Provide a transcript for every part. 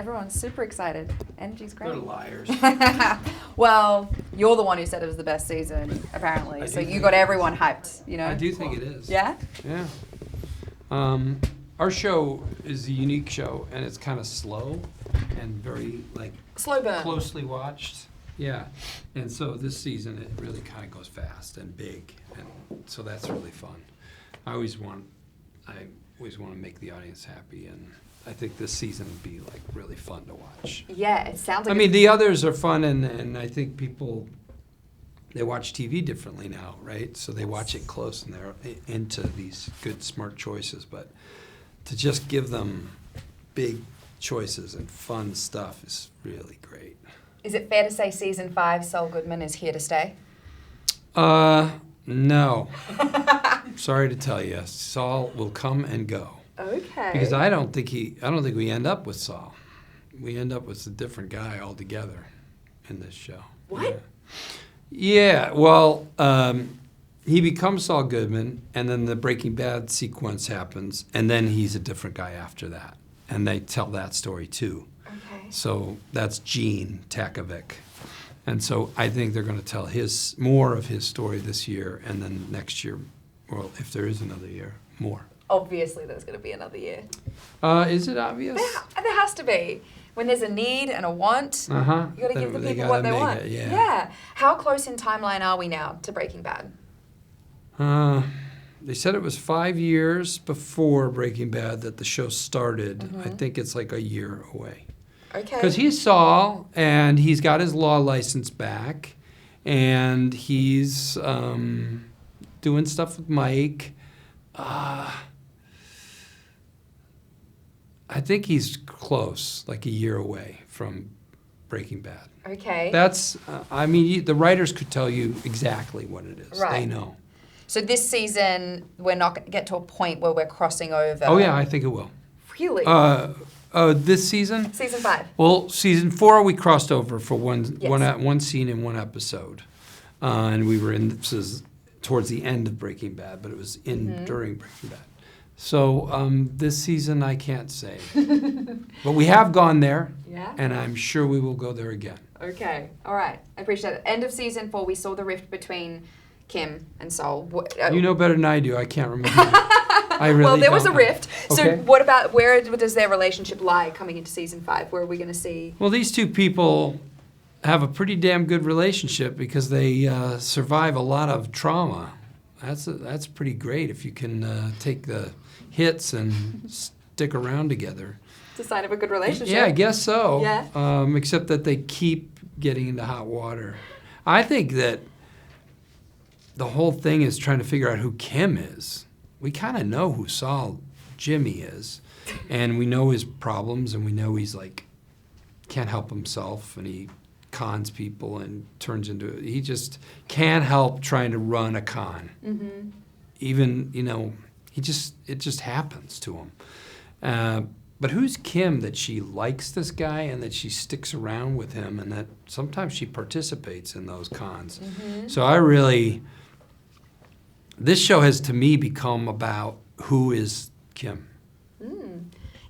Everyone's super excited. Energy's great. They're liars. Well, you're the one who said it was the best season, apparently. So you got everyone hyped, you know? I do think it is. Yeah? Yeah. Our show is a unique show, and it's kind of slow and very, like, Slow burn. closely watched. Yeah. And so this season, it really kind of goes fast and big, and so that's really fun. I always want to make the audience happy, and I think this season would be, like, really fun to watch. Yeah, it sounds like I mean, the others are fun, and I think people, they watch TV differently now, right? So they watch it close, and they're into these good, smart choices. But to just give them big choices and fun stuff is really great. Is it fair to say season 5, Saul Goodman is here to stay? No. Sorry to tell you, Saul will come and go. Okay. Because I don't think we end up with Saul. We end up with a different guy altogether in this show. What? Yeah, well, he becomes Saul Goodman, and then the Breaking Bad sequence happens, and then he's a different guy after that. And they tell that story too. Okay. So that's Gene Takovic. And so I think they're going to tell more of his story this year, and then next year, well, if there is another year, more. Obviously there's going to be another year. Is it obvious? There has to be. When there's a need and a want, you got to give the people what they want. Yeah. How close in timeline are we now to Breaking Bad? They said it was 5 years before Breaking Bad that the show started. I think it's like a year away. Okay. Because he's Saul, and he's got his law license back, and he's doing stuff with Mike. I think he's close, like a year away from Breaking Bad. Okay. That's, the writers could tell you exactly what it is. Right. They know. So this season, we're not going to get to a point where we're crossing over. Oh, yeah, I think it will. Really? This season? Season 5. Well, season 4 we crossed over for one scene in one episode, and we were in. This is towards the end of Breaking Bad, but it was during Breaking Bad. So this season I can't say, but we have gone there, and I'm sure we will go there again. Okay, all right, I appreciate it. End of season 4, we saw the rift between Kim and Saul. You know better than I do. I can't remember. I really well, there was a don't. rift. Okay. So what about, where does their relationship lie coming into season 5? Where are we going to see? Well, these two people have a pretty damn good relationship because they survive a lot of trauma. That's pretty great if you can take the hits and stick around together. It's a sign of a good relationship. Yeah, I guess so. Yeah. Except that they keep getting into hot water. I think that the whole thing is trying to figure out who Kim is. We kind of know who Saul Jimmy is, and we know his problems, and we know he's like can't help himself, and he cons people and turns into he just can't help trying to run a con. Even it just happens to him. But who's Kim that she likes this guy and that she sticks around with him and that sometimes she participates in those cons? So this show has, to me, become about who is Kim.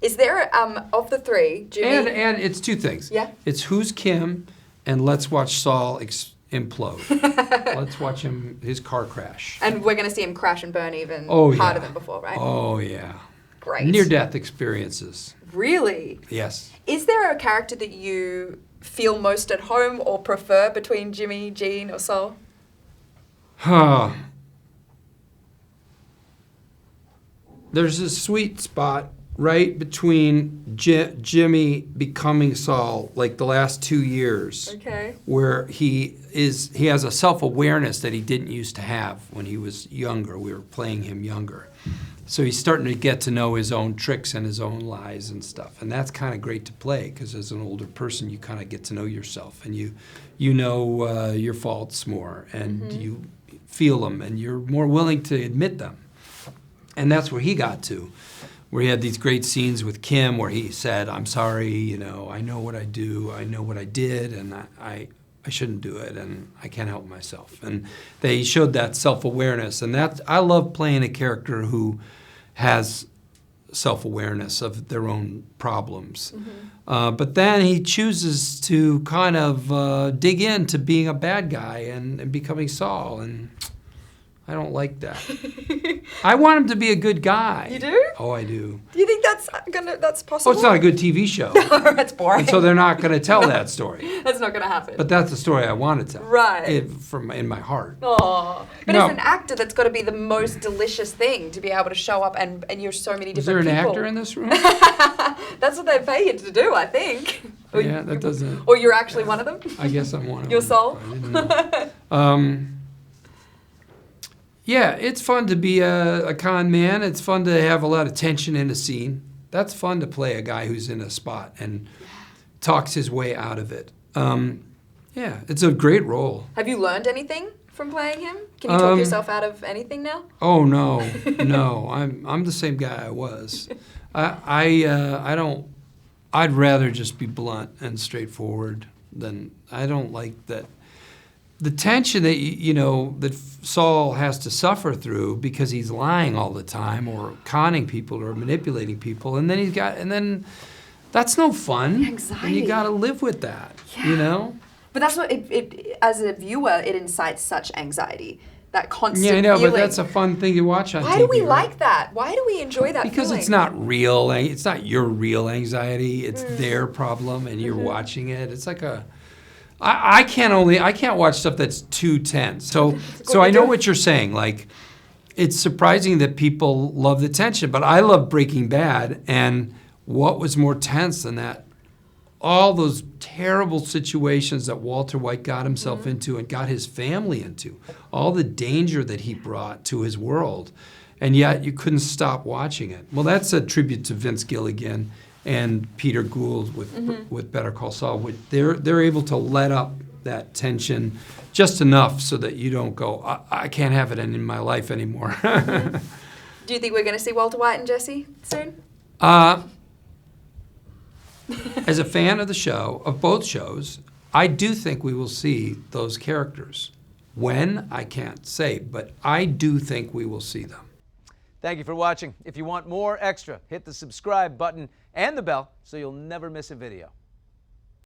Is there, of the three, Jimmy? And it's two things. Yeah. It's who's Kim, and let's watch Saul implode. Let's watch his car crash. And we're going to see him crash and burn even harder than before, right? Oh, yeah. Great. Near-death experiences. Really? Yes. Is there a character that you feel most at home or prefer between Jimmy, Gene, or Saul? There's a sweet spot right between Jimmy becoming Saul, like the last 2 years. Okay. Where he has a self-awareness that he didn't used to have when he was younger. We were playing him younger. So he's starting to get to know his own tricks and his own lies and stuff. And that's kind of great to play because as an older person, you kind of get to know yourself and you know your faults more and you feel them and you're more willing to admit them. And that's where he got to, where he had these great scenes with Kim where he said, I'm sorry, I know what I do, I know what I did, and I shouldn't do it, and I can't help myself. And they showed that self-awareness, and I love playing a character who has self-awareness of their own problems. But then he chooses to kind of dig into being a bad guy and becoming Saul, and I don't like that. I want him to be a good guy. You do? Oh, I do. Do you think that's possible? Oh, it's not a good TV show. That's boring. And so they're not going to tell that story. That's not going to happen. But that's the story I want to tell. Right. In my heart. Oh, but No. as an actor, that's got to be the most delicious thing, to be able to show up and you're so many Is there different an people. actor in this room? That's what they pay you to do, I think. Yeah, that doesn't. Or you're actually one of them? I guess I'm one of Your them. soul? I didn't know. Yeah, it's fun to be a con man. It's fun to have a lot of tension in a scene. That's fun to play a guy who's in a spot and talks his way out of it. Yeah, it's a great role. Have you learned anything from playing him? Can you talk yourself out of anything now? Oh no, no, I'm the same guy I was. I don't. I'd rather just be blunt and straightforward than I don't like that. The tension that that Saul has to suffer through because he's lying all the time or conning people or manipulating people, and then that's no fun. Anxiety. And you got to live with that, But that's what it as a viewer, it incites such anxiety. That constant Yeah, I know, feeling. but that's a fun thing to watch on TV. Why do we right? like that? Why do we enjoy that Because feeling? it's not real. It's not your real anxiety. It's their problem, and you're watching it. It's like I can't watch stuff that's too tense. So I know what you're saying. Like, it's surprising that people love the tension, but I love Breaking Bad. And what was more tense than that? All those terrible situations that Walter White got himself into and got his family into, all the danger that he brought to his world, and yet you couldn't stop watching it. Well, that's a tribute to Vince Gilligan and Peter Gould with Better Call Saul. They're able to let up that tension just enough so that you don't go, I can't have it in my life anymore. Do you think we're going to see Walter White and Jesse soon? As a fan of the show, of both shows, I do think we will see those characters. When, I can't say, but I do think we will see them. Thank you for watching. If you want more extra, hit the subscribe button and the bell so you'll never miss a video.